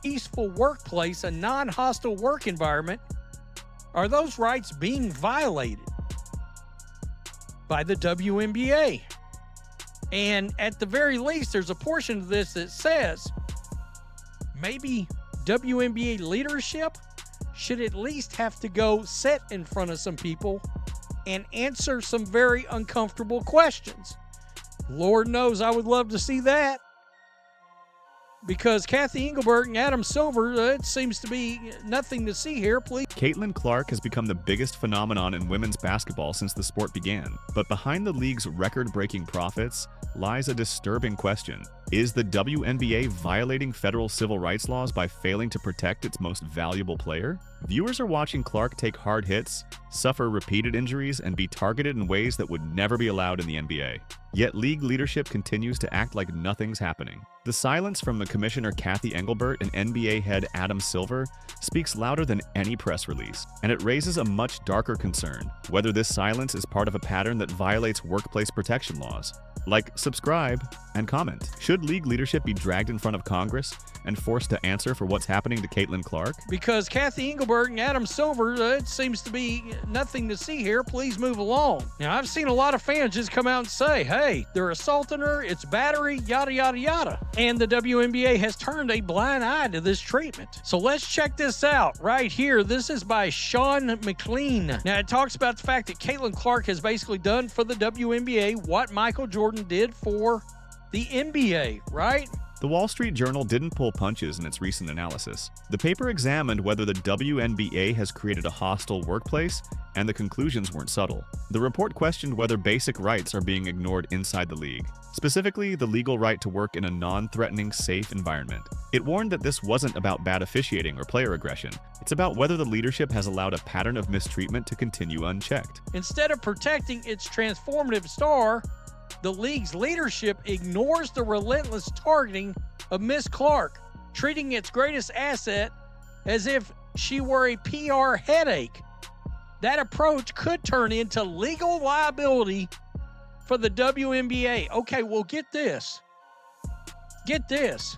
peaceful workplace, a non-hostile work environment, are those rights being violated by the WNBA? And at the very least, there's a portion of this that says maybe WNBA leadership should at least have to go sit in front of some people and answer some very uncomfortable questions. Lord knows I would love to see that. Because Kathy Engelbert and Adam Silver, it seems to be nothing to see here, please. Caitlin Clark has become the biggest phenomenon in women's basketball since the sport began. But behind the league's record-breaking profits lies a disturbing question. Is the WNBA violating federal civil rights laws by failing to protect its most valuable player? Viewers are watching Clark take hard hits, suffer repeated injuries, and be targeted in ways that would never be allowed in the NBA. Yet league leadership continues to act like nothing's happening. The silence from the commissioner Kathy Engelbert and NBA head Adam Silver speaks louder than any press release, and it raises a much darker concern: whether this silence is part of a pattern that violates workplace protection laws. Like, subscribe, and comment. Should league leadership be dragged in front of Congress and forced to answer for what's happening to Caitlin Clark? Because Kathy Engelbert and Adam Silver, it seems to be nothing to see here. Please move along. Now, I've seen a lot of fans just come out and say, hey, they're assaulting her, it's battery, yada, yada, yada. And the WNBA has turned a blind eye to this treatment. So let's check this out right here. This is by Sean McLean. Now, it talks about the fact that Caitlin Clark has basically done for the WNBA what Michael Jordan did for the NBA, right? The Wall Street Journal didn't pull punches in its recent analysis. The paper examined whether the WNBA has created a hostile workplace, and the conclusions weren't subtle. The report questioned whether basic rights are being ignored inside the league, specifically the legal right to work in a non-threatening, safe environment. It warned that this wasn't about bad officiating or player aggression. It's about whether the leadership has allowed a pattern of mistreatment to continue unchecked. Instead of protecting its transformative star, the league's leadership ignores the relentless targeting of Miss Clark, treating its greatest asset as if she were a PR headache. That approach could turn into legal liability for the WNBA. Okay, well, get this. Get this.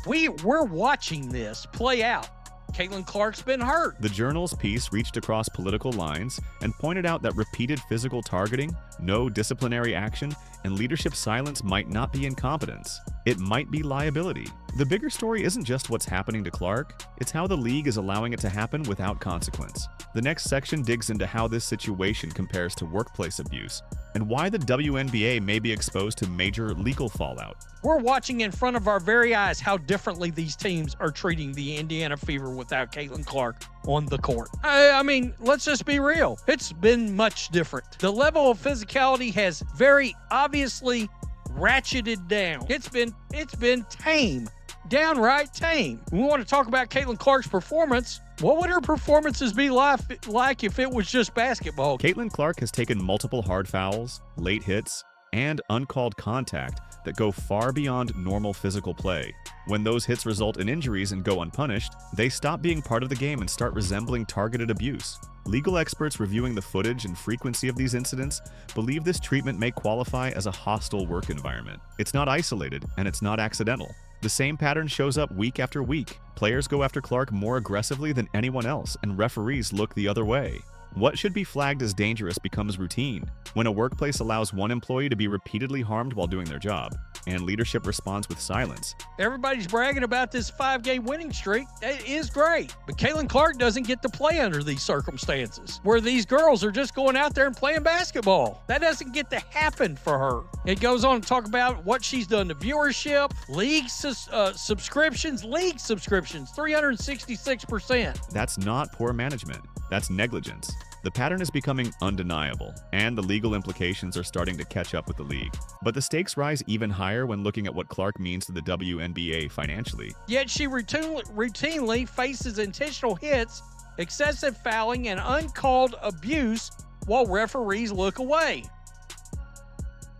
We're watching this play out. Caitlin Clark's been hurt. The Journal's piece reached across political lines and pointed out that repeated physical targeting, no disciplinary action, and leadership silence might not be incompetence. It might be liability. The bigger story isn't just what's happening to Clark, it's how the league is allowing it to happen without consequence. The next section digs into how this situation compares to workplace abuse, and why the WNBA may be exposed to major legal fallout. We're watching in front of our very eyes how differently these teams are treating the Indiana Fever without Caitlin Clark on the court. I mean, let's just be real. It's been much different. The level of physicality has very obviously ratcheted down. It's been tame. Downright tame. We want to talk about Caitlin Clark's performance. What would her performances be like if it was just basketball? Caitlin Clark has taken multiple hard fouls, late hits, and uncalled contact that go far beyond normal physical play. When those hits result in injuries and go unpunished, they stop being part of the game and start resembling targeted abuse. Legal experts reviewing the footage and frequency of these incidents believe this treatment may qualify as a hostile work environment. It's not isolated, and it's not accidental. The same pattern shows up week after week. Players go after Clark more aggressively than anyone else, and referees look the other way. What should be flagged as dangerous becomes routine when a workplace allows one employee to be repeatedly harmed while doing their job, and leadership responds with silence. Everybody's bragging about this 5-game winning streak. It is great. But Caitlin Clark doesn't get to play under these circumstances, where these girls are just going out there and playing basketball. That doesn't get to happen for her. It goes on to talk about what she's done to viewership, league subscriptions, 366%. That's not poor management. That's negligence. The pattern is becoming undeniable, and the legal implications are starting to catch up with the league. But the stakes rise even higher when looking at what Clark means to the WNBA financially. Yet she routinely faces intentional hits, excessive fouling, and uncalled abuse while referees look away.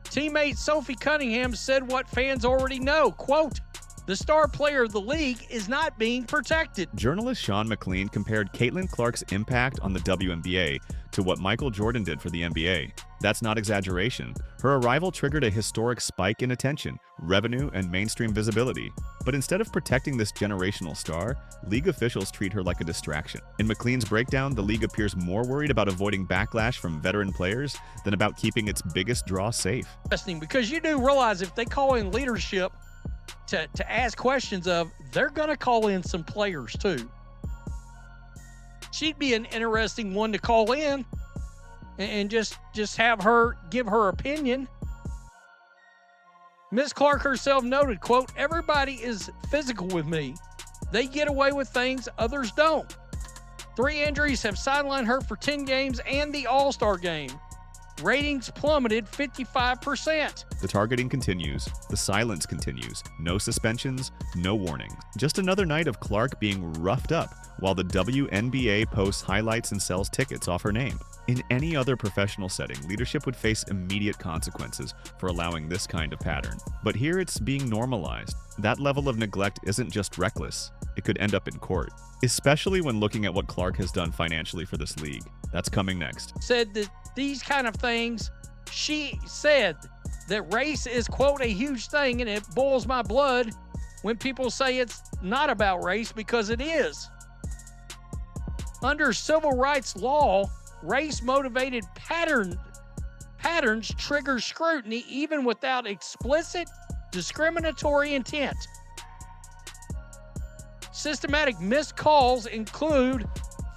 Teammate Sophie Cunningham said what fans already know, quote, The star player of the league is not being protected. Journalist Sean McLean compared Caitlin Clark's impact on the WNBA to what Michael Jordan did for the NBA. That's not exaggeration. Her arrival triggered a historic spike in attention, revenue, and mainstream visibility. But instead of protecting this generational star, league officials treat her like a distraction. In McLean's breakdown, the league appears more worried about avoiding backlash from veteran players than about keeping its biggest draw safe. Interesting, because you do realize if they call in leadership to ask questions of, they're going to call in some players too. She'd be an interesting one to call in and just have her give her opinion. Miss Clark herself noted, quote, "Everybody is physical with me. They get away with things others don't. 3 injuries have sidelined her for 10 games and the All-Star game. Ratings plummeted 55%. The targeting continues. The silence continues. No suspensions, no warnings. Just another night of Clark being roughed up while the WNBA posts highlights and sells tickets off her name. In any other professional setting, leadership would face immediate consequences for allowing this kind of pattern. But here it's being normalized. That level of neglect isn't just reckless. It could end up in court, especially when looking at what Clark has done financially for this league. That's coming next. Said that these kind of things, she said that race is, quote, a huge thing, and it boils my blood when people say it's not about race, because it is. Under civil rights law, race-motivated patterns trigger scrutiny even without explicit discriminatory intent. Systematic missed calls include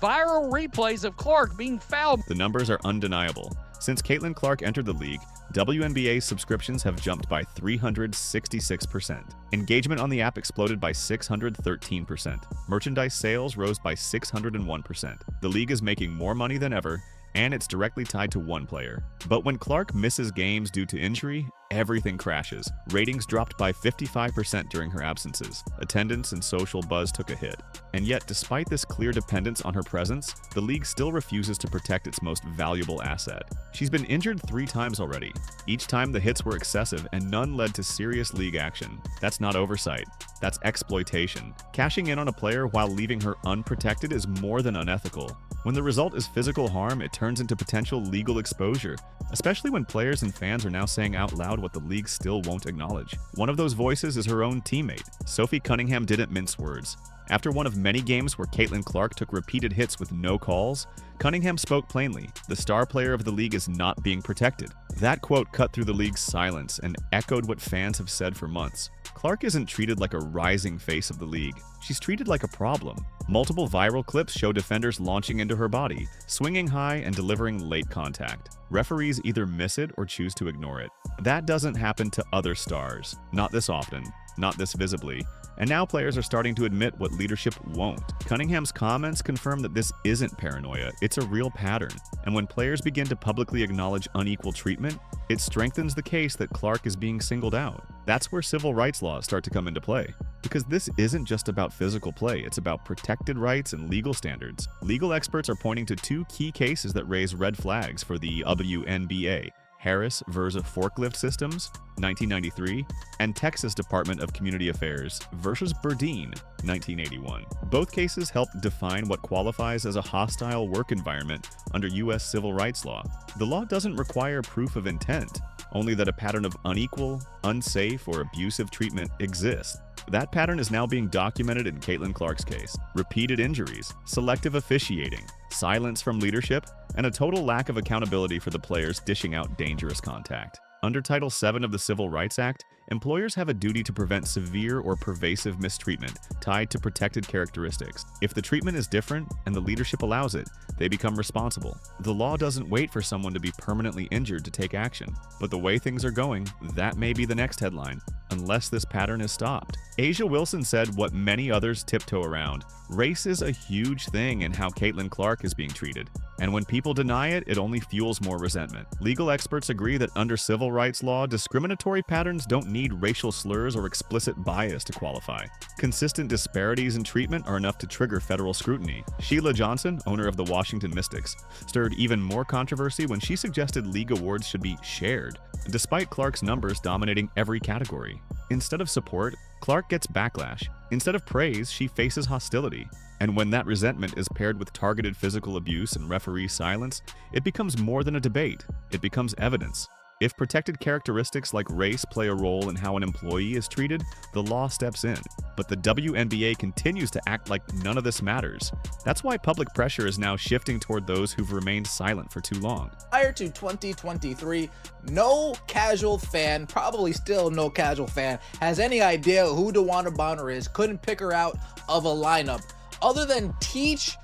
viral replays of Clark being fouled. The numbers are undeniable. Since Caitlin Clark entered the league, WNBA subscriptions have jumped by 366%. Engagement on the app exploded by 613%. Merchandise sales rose by 601%. The league is making more money than ever, and it's directly tied to one player. But when Clark misses games due to injury, everything crashes. Ratings dropped by 55% during her absences. Attendance and social buzz took a hit. And yet, despite this clear dependence on her presence, the league still refuses to protect its most valuable asset. She's been injured 3 times already. Each time the hits were excessive and none led to serious league action. That's not oversight. That's exploitation. Cashing in on a player while leaving her unprotected is more than unethical. When the result is physical harm, it turns into potential legal exposure, especially when players and fans are now saying out loud what the league still won't acknowledge. One of those voices is her own teammate. Sophie Cunningham didn't mince words. After one of many games where Caitlin Clark took repeated hits with no calls, Cunningham spoke plainly. The star player of the league is not being protected. That quote cut through the league's silence and echoed what fans have said for months. Clark isn't treated like a rising face of the league. She's treated like a problem. Multiple viral clips show defenders launching into her body, swinging high and delivering late contact. Referees either miss it or choose to ignore it. That doesn't happen to other stars. Not this often. Not this visibly. And now players are starting to admit what leadership won't. Cunningham's comments confirm that this isn't paranoia, it's a real pattern. And when players begin to publicly acknowledge unequal treatment, it strengthens the case that Clark is being singled out. That's where civil rights laws start to come into play. Because this isn't just about physical play, it's about protected rights and legal standards. Legal experts are pointing to 2 key cases that raise red flags for the WNBA. Harris versus Forklift Systems, 1993, and Texas Department of Community Affairs versus Burdine, 1981. Both cases help define what qualifies as a hostile work environment under U.S. civil rights law. The law doesn't require proof of intent, only that a pattern of unequal, unsafe, or abusive treatment exists. That pattern is now being documented in Caitlin Clark's case. Repeated injuries, selective officiating, silence from leadership, and a total lack of accountability for the players dishing out dangerous contact. Under Title VII of the Civil Rights Act, employers have a duty to prevent severe or pervasive mistreatment tied to protected characteristics. If the treatment is different and the leadership allows it, they become responsible. The law doesn't wait for someone to be permanently injured to take action. But the way things are going, that may be the next headline, unless this pattern is stopped. Asia Wilson said what many others tiptoe around. Race is a huge thing in how Caitlin Clark is being treated. And when people deny it, it only fuels more resentment. Legal experts agree that under civil rights law, discriminatory patterns don't need racial slurs or explicit bias to qualify. Consistent disparities in treatment are enough to trigger federal scrutiny. Sheila Johnson, owner of the Washington Mystics, stirred even more controversy when she suggested league awards should be shared, despite Clark's numbers dominating every category. Instead of support, Clark gets backlash. Instead of praise, she faces hostility. And when that resentment is paired with targeted physical abuse and referee silence, it becomes more than a debate. It becomes evidence. If protected characteristics like race play a role in how an employee is treated, the law steps in. But the WNBA continues to act like none of this matters. That's why public pressure is now shifting toward those who've remained silent for too long. Prior to 2023, no casual fan, probably still no casual fan, has any idea who DeWanna Bonner is, couldn't pick her out of a lineup, other than teach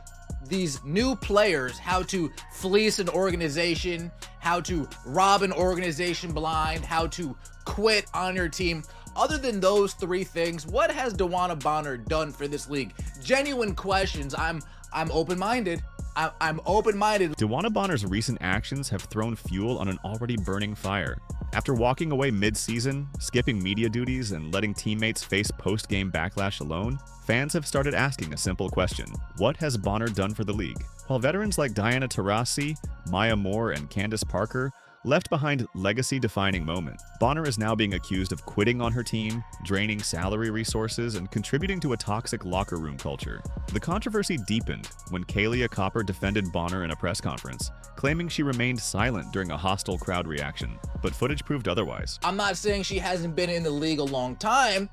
these new players how to fleece an organization, how to rob an organization blind, how to quit on your team. Other than those three things, what has DeWanna Bonner done for this league? Genuine questions. I'm open-minded. I'm open-minded. DeWanna Bonner's recent actions have thrown fuel on an already burning fire. After walking away mid-season, skipping media duties, and letting teammates face post-game backlash alone, fans have started asking a simple question: what has Bonner done for the league? While veterans like Diana Taurasi, Maya Moore, and Candace Parker left behind legacy-defining moments, Bonner is now being accused of quitting on her team, draining salary resources, and contributing to a toxic locker room culture. The controversy deepened when Kalia Copper defended Bonner in a press conference, claiming she remained silent during a hostile crowd reaction, but footage proved otherwise. I'm not saying she hasn't been in the league a long time,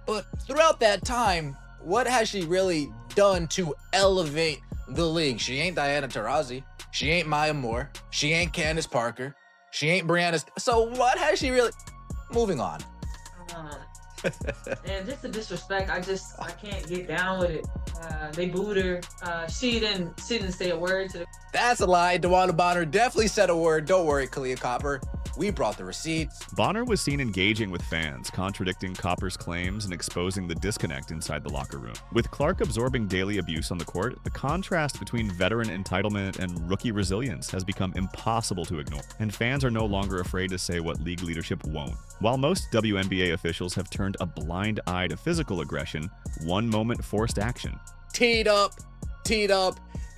but throughout that time, what has she really done to elevate the league? She ain't Diana Taurasi. She ain't Maya Moore. She ain't Candace Parker. She ain't Brianna. So what has she really... Moving on. And just the disrespect, I can't get down with it. They booed her. She didn't say a word to the... That's a lie. DeWanna Bonner definitely said a word. Don't worry, Kalia Copper. We brought the receipts. Bonner was seen engaging with fans, contradicting Copper's claims and exposing the disconnect inside the locker room. With Clark absorbing daily abuse on the court, the contrast between veteran entitlement and rookie resilience has become impossible to ignore, and fans are no longer afraid to say what league leadership won't. While most WNBA officials have turned a blind eye to physical aggression, one moment forced action. Teed up.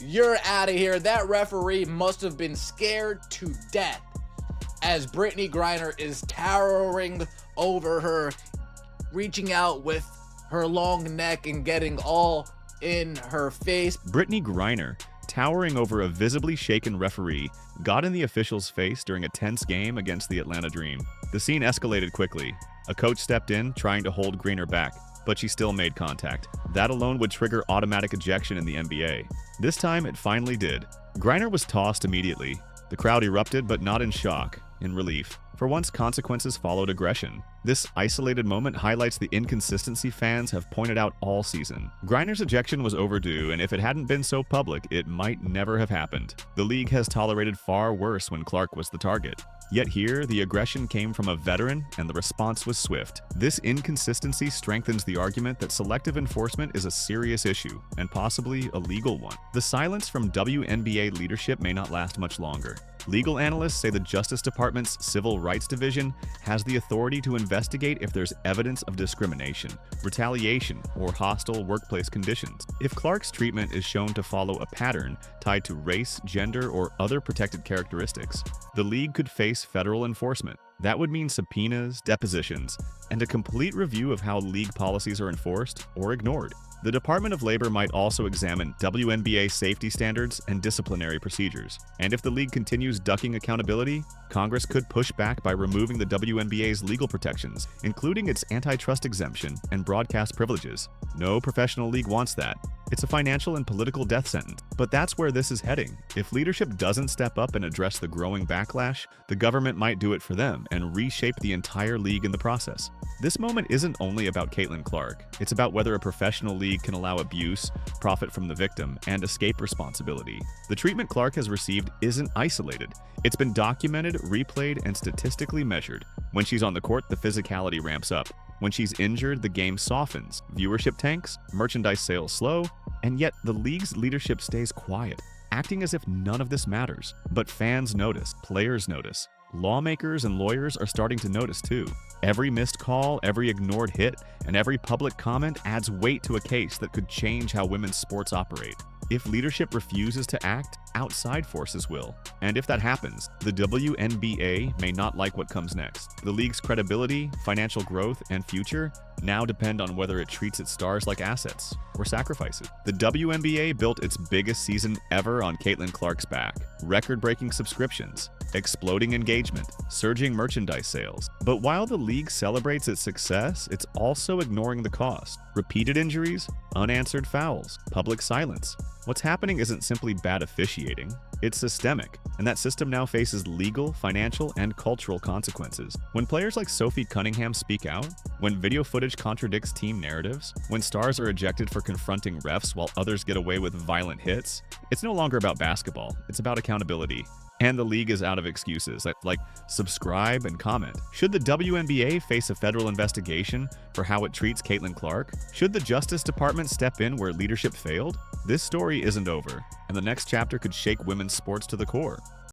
You're out of here. That referee must have been scared to death as Brittany Griner is towering over her, reaching out with her long neck and getting all in her face. Brittany Griner, towering over a visibly shaken referee, got in the official's face during a tense game against the Atlanta Dream. The scene escalated quickly. A coach stepped in, trying to hold Griner back, but she still made contact. That alone would trigger automatic ejection in the NBA. This time, it finally did. Griner was tossed immediately. The crowd erupted, but not in shock, in relief. For once, consequences followed aggression. This isolated moment highlights the inconsistency fans have pointed out all season. Griner's ejection was overdue, and if it hadn't been so public, it might never have happened. The league has tolerated far worse when Clark was the target. Yet here, the aggression came from a veteran, and the response was swift. This inconsistency strengthens the argument that selective enforcement is a serious issue, and possibly a legal one. The silence from WNBA leadership may not last much longer. Legal analysts say the Justice Department's Civil Rights Division has the authority to investigate if there's evidence of discrimination, retaliation, or hostile workplace conditions. If Clark's treatment is shown to follow a pattern tied to race, gender, or other protected characteristics, the league could face federal enforcement. That would mean subpoenas, depositions, and a complete review of how league policies are enforced or ignored. The Department of Labor might also examine WNBA safety standards and disciplinary procedures. And if the league continues ducking accountability, Congress could push back by removing the WNBA's legal protections, including its antitrust exemption and broadcast privileges. No professional league wants that. It's a financial and political death sentence. But that's where this is heading. If leadership doesn't step up and address the growing backlash, the government might do it for them and reshape the entire league in the process. This moment isn't only about Caitlin Clark. It's about whether a professional league can allow abuse, profit from the victim, and escape responsibility. The treatment Clark has received isn't isolated. It's been documented, replayed, and statistically measured. When she's on the court, the physicality ramps up. When she's injured, the game softens, viewership tanks, merchandise sales slow, and yet the league's leadership stays quiet, acting as if none of this matters. But fans notice, players notice, lawmakers and lawyers are starting to notice too. Every missed call, every ignored hit, and every public comment adds weight to a case that could change how women's sports operate. If leadership refuses to act, outside forces will. And if that happens, the WNBA may not like what comes next. The league's credibility, financial growth, and future now depend on whether it treats its stars like assets or sacrifices. The WNBA built its biggest season ever on Caitlin Clark's back. Record-breaking subscriptions, exploding engagement, surging merchandise sales. But while the league celebrates its success, it's also ignoring the cost. Repeated injuries, unanswered fouls, public silence. What's happening isn't simply bad officiating, it's systemic, and that system now faces legal, financial, and cultural consequences. When players like Sophie Cunningham speak out, when video footage contradicts team narratives, when stars are ejected for confronting refs while others get away with violent hits, it's no longer about basketball, it's about accountability. And the league is out of excuses, like subscribe and comment. Should the WNBA face a federal investigation for how it treats Caitlin Clark? Should the Justice Department step in where leadership failed? This story isn't over, and the next chapter could shake women's sports to the core.